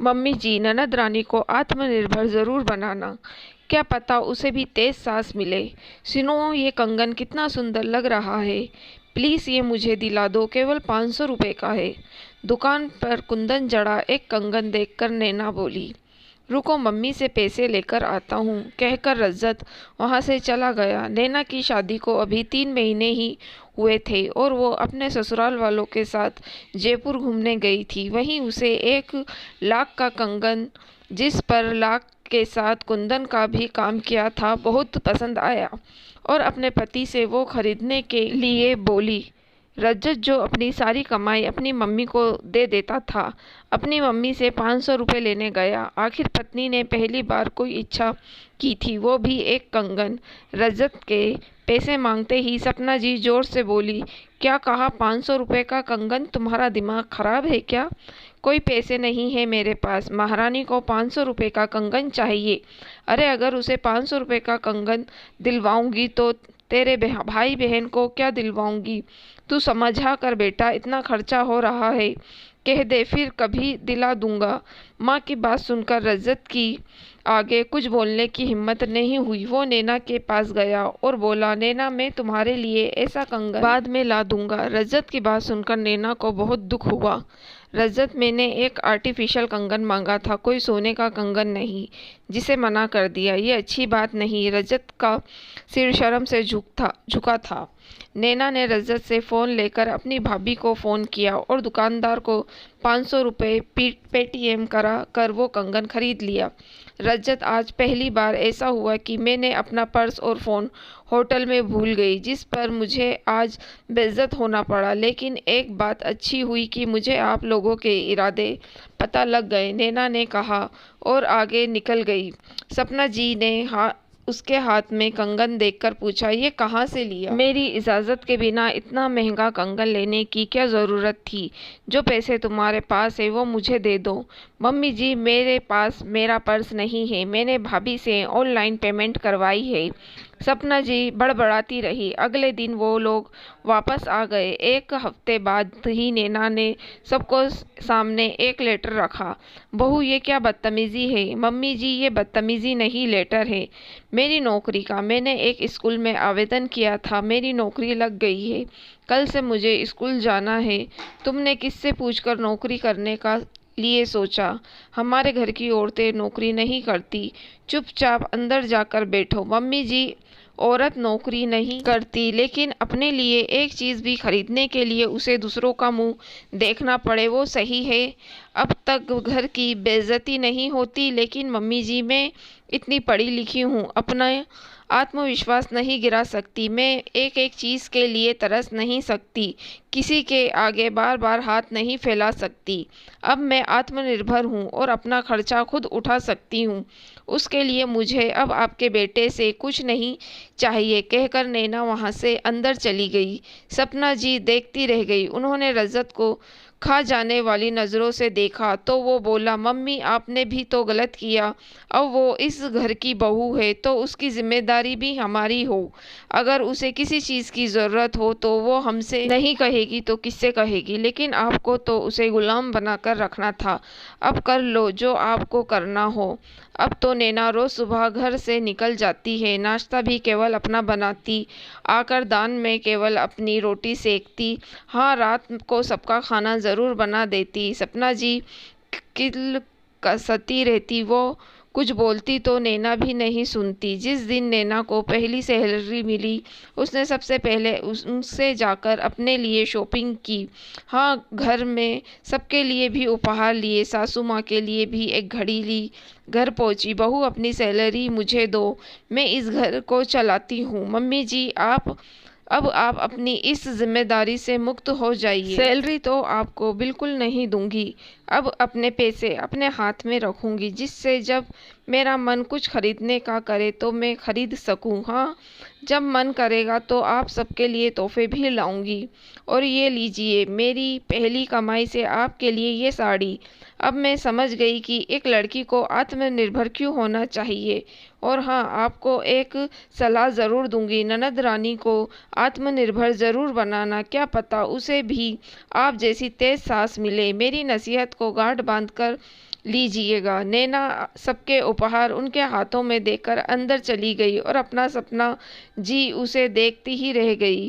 Mummy जी, ननद रानी को आत्मनिर्भर ज़रूर बनाना, क्या पता उसे भी तेज सांस मिले। सुनो, ये कंगन कितना सुंदर लग रहा है, प्लीज़ ये मुझे दिला दो, केवल 500 रुपये का है। दुकान पर कुंदन जड़ा एक कंगन देखकर नैना बोली, रुको मम्मी से पैसे लेकर आता हूँ, कहकर रज्जत वहाँ से चला गया। नैना की शादी को अभी 3 महीने ही हुए थे और वो अपने ससुराल वालों के साथ जयपुर घूमने गई थी। वहीं उसे 1 लाख का कंगन, जिस पर लाख के साथ कुंदन का भी काम किया था, बहुत पसंद आया और अपने पति से वो खरीदने के लिए बोली। रज्जत, जो अपनी सारी कमाई अपनी मम्मी को दे देता था, अपनी मम्मी से 500 रुपये लेने गया। आखिर पत्नी ने पहली बार कोई इच्छा की थी, वो भी एक कंगन। रज्जत के पैसे मांगते ही सपना जी जोर से बोली, क्या कहा? 500 रुपये का कंगन? तुम्हारा दिमाग खराब है क्या? कोई पैसे नहीं है मेरे पास, महारानी को 500 रुपये का कंगन चाहिए। अरे अगर उसे 500 रुपये का कंगन दिलवाऊंगी तो तेरे भाई बहन को क्या दिलवाऊंगी? तू समझा कर बेटा, इतना खर्चा हो रहा है, कह दे फिर कभी दिला दूंगा। माँ की बात सुनकर रज्जत की आगे कुछ बोलने की हिम्मत नहीं हुई। वो नैना के पास गया और बोला, नैना, मैं तुम्हारे लिए ऐसा कंगन बाद में ला दूंगा। रज्जत की बात सुनकर नैना को बहुत दुख हुआ। रज्जत, मैंने एक आर्टिफिशियल कंगन मांगा था, कोई सोने का कंगन नहीं, जिसे मना कर दिया। ये अच्छी बात नहीं। रज्जत का सिर शर्म से झुका था। नैना ने रज्जत से फ़ोन लेकर अपनी भाभी को फ़ोन किया और दुकानदार को 500 रुपये पेटीएम करा कर वो कंगन खरीद लिया। रज्जत, आज पहली बार ऐसा हुआ कि मैंने अपना पर्स और फ़ोन होटल में भूल गई, जिस पर मुझे आज बेइज्जत होना पड़ा। लेकिन एक बात अच्छी हुई कि मुझे आप लोगों के इरादे पता लग गए, नैना ने कहा और आगे निकल गई। सपना जी ने उसके हाथ में कंगन देखकर पूछा, ये कहाँ से लिया? मेरी इजाज़त के बिना इतना महंगा कंगन लेने की क्या ज़रूरत थी? जो पैसे तुम्हारे पास है वो मुझे दे दो। मम्मी जी, मेरे पास मेरा पर्स नहीं है, मैंने भाभी से ऑनलाइन पेमेंट करवाई है। सपना जी बड़बड़ाती रही। अगले दिन वो लोग वापस आ गए। 1 हफ्ते बाद ही नैना ने सबको सामने एक लेटर रखा। बहू, ये क्या बदतमीज़ी है? मम्मी जी, ये बदतमीज़ी नहीं, लेटर है मेरी नौकरी का। मैंने एक स्कूल में आवेदन किया था, मेरी नौकरी लग गई है, कल से मुझे स्कूल जाना है। तुमने किससे पूछकर नौकरी करने का लिए सोचा? हमारे घर की औरतें नौकरी नहीं करती, चुपचाप अंदर जाकर बैठो। मम्मी जी, औरत नौकरी नहीं करती, लेकिन अपने लिए एक चीज़ भी खरीदने के लिए उसे दूसरों का मुंह देखना पड़े, वो सही है? अब तक घर की बेइज्जती नहीं होती, लेकिन मम्मी जी, मैं इतनी पढ़ी लिखी हूँ, अपना आत्मविश्वास नहीं गिरा सकती, मैं एक एक चीज़ के लिए तरस नहीं सकती, किसी के आगे बार बार हाथ नहीं फैला सकती। अब मैं आत्मनिर्भर हूँ और अपना खर्चा खुद उठा सकती हूँ। उसके लिए मुझे अब आपके बेटे से कुछ नहीं चाहिए, कहकर नैना वहाँ से अंदर चली गई। सपना जी देखती रह गई। उन्होंने रज्जत को खा जाने वाली नज़रों से देखा तो वो बोला, मम्मी, आपने भी तो गलत किया। अब वो इस घर की बहू है तो उसकी जिम्मेदारी भी हमारी हो। अगर उसे किसी चीज़ की ज़रूरत हो तो वो हमसे नहीं कहेगी तो किससे कहेगी? लेकिन आपको तो उसे गुलाम बनाकर रखना था। अब कर लो जो आपको करना हो। अब तो नैना रोज़ सुबह घर से निकल जाती है, नाश्ता भी केवल अपना बनाती, आकर दान में केवल अपनी रोटी सेकती, हाँ, रात को सबका खाना ज़रूर बना देती। सपना जी किल कसती रहती, वो कुछ बोलती तो नैना भी नहीं सुनती। जिस दिन नैना को पहली सैलरी मिली, उसने सबसे पहले उनसे जाकर अपने लिए शॉपिंग की। हाँ, घर में सबके लिए भी उपहार लिए, सासू माँ के लिए भी एक घड़ी ली। घर पहुँची, बहू, अपनी सैलरी मुझे दो, मैं इस घर को चलाती हूँ। मम्मी जी, अब आप अपनी इस जिम्मेदारी से मुक्त हो जाइए। सैलरी तो आपको बिल्कुल नहीं दूंगी, अब अपने पैसे अपने हाथ में रखूंगी, जिससे जब मेरा मन कुछ खरीदने का करे तो मैं खरीद सकूं। हाँ, जब मन करेगा तो आप सबके लिए तोहफे भी लाऊंगी। और ये लीजिए, मेरी पहली कमाई से आपके लिए ये साड़ी। अब मैं समझ गई कि एक लड़की को आत्मनिर्भर क्यों होना चाहिए। और हाँ, आपको एक सलाह ज़रूर दूंगी, ननद रानी को आत्मनिर्भर ज़रूर बनाना, क्या पता उसे भी आप जैसी तेज सांस मिले। मेरी नसीहत को गांठ बांधकर लीजिएगा। नैना सबके उपहार उनके हाथों में देकर अंदर चली गई और अपना सपना जी उसे देखती ही रह गई।